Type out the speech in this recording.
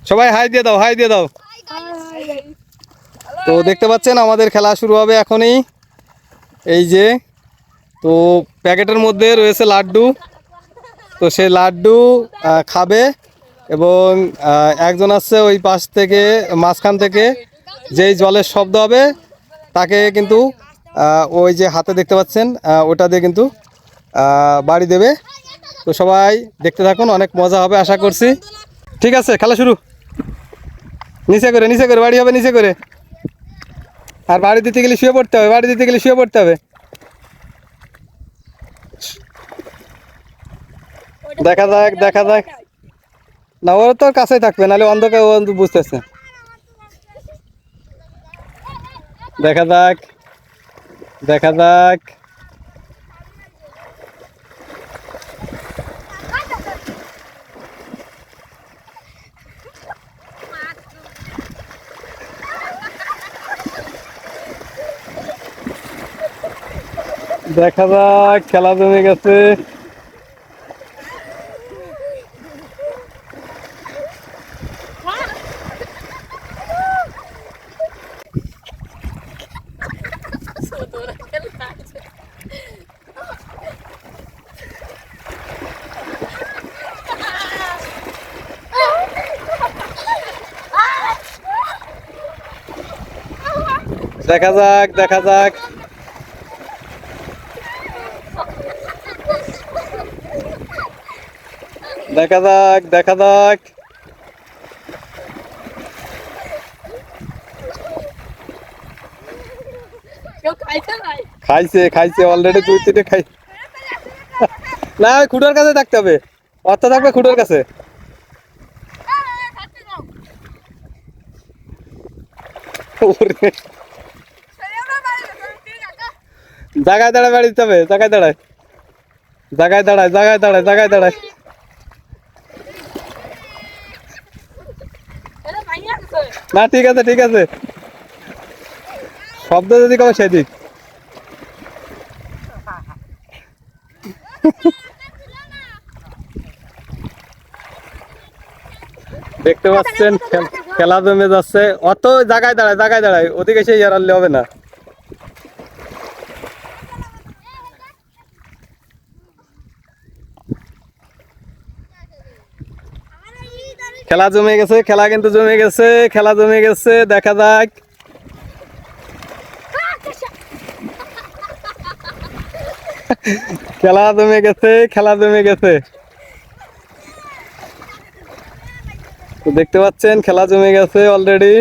সবাই হাই দিয়ে দাও, হাই দিয়ে দাও। তো দেখতে পাচ্ছেন আমাদের খেলা শুরু হবে এখনই। এই যে, তো প্যাকেটের মধ্যে রয়েছে লাড্ডু। তো সেই লাড্ডু খাবে এবং একজন আসছে ওই পাশ থেকে, মাঝখান থেকে যেই জলের শব্দ হবে তাকে কিন্তু ওই যে হাতে দেখতে পাচ্ছেন ওটা দিয়ে কিন্তু বাড়ি দেবে। তো সবাই দেখতে থাকুন, অনেক মজা হবে আশা করছি। ঠিক আছে, খেলা শুরু। নিচে করে বাড়ি হবে, নিচে করে। আর বাড়ি দিতে গেলে শুয়ে পড়তে হবে, বাড়ি দিতে গেলে শুয়ে পড়তে হবে। দেখা যাক, দেখা যাক। না, ওরা তো কাছেই থাকবে, নাহলে অন্ধকার ও বুঝতেছে। দেখা যাক, দেখা যাক। দেখা যাক, খেলা জমে গেছে। দেখা যাক, দেখা যাক। দেখা যাক, দেখা যাক। খাইছে, খাইছে অলরেডি, 2-3টে খাই। না, ওই খুঁটোর কাছে থাকতে হবে, অর্থ থাকবে খুঁটোর কাছে। জায়গায় দাঁড়ায় বাড়ি দিতে হবে, জায়গায় দাঁড়ায়, জায়গায় দাঁড়ায়, জায়গায় দাঁড়ায়, জায়গায় দাঁড়ায়। না, ঠিক আছে, ঠিক আছে। শব্দ যদি কবে সেদিক। দেখতে পাচ্ছেন খেলা জমে যাচ্ছে। অত জায়গায় দাঁড়ায়, জায়গায় দাঁড়ায়, ওদিকে সে হারালে হবে না। খেলা জমে গেছে, খেলা কিন্তু জমে গেছে, খেলা জমে গেছে। দেখা যাক। খেলা জমে গেছে, খেলা জমে গেছে। তো দেখতে পাচ্ছেন খেলা জমে গেছে অলরেডি।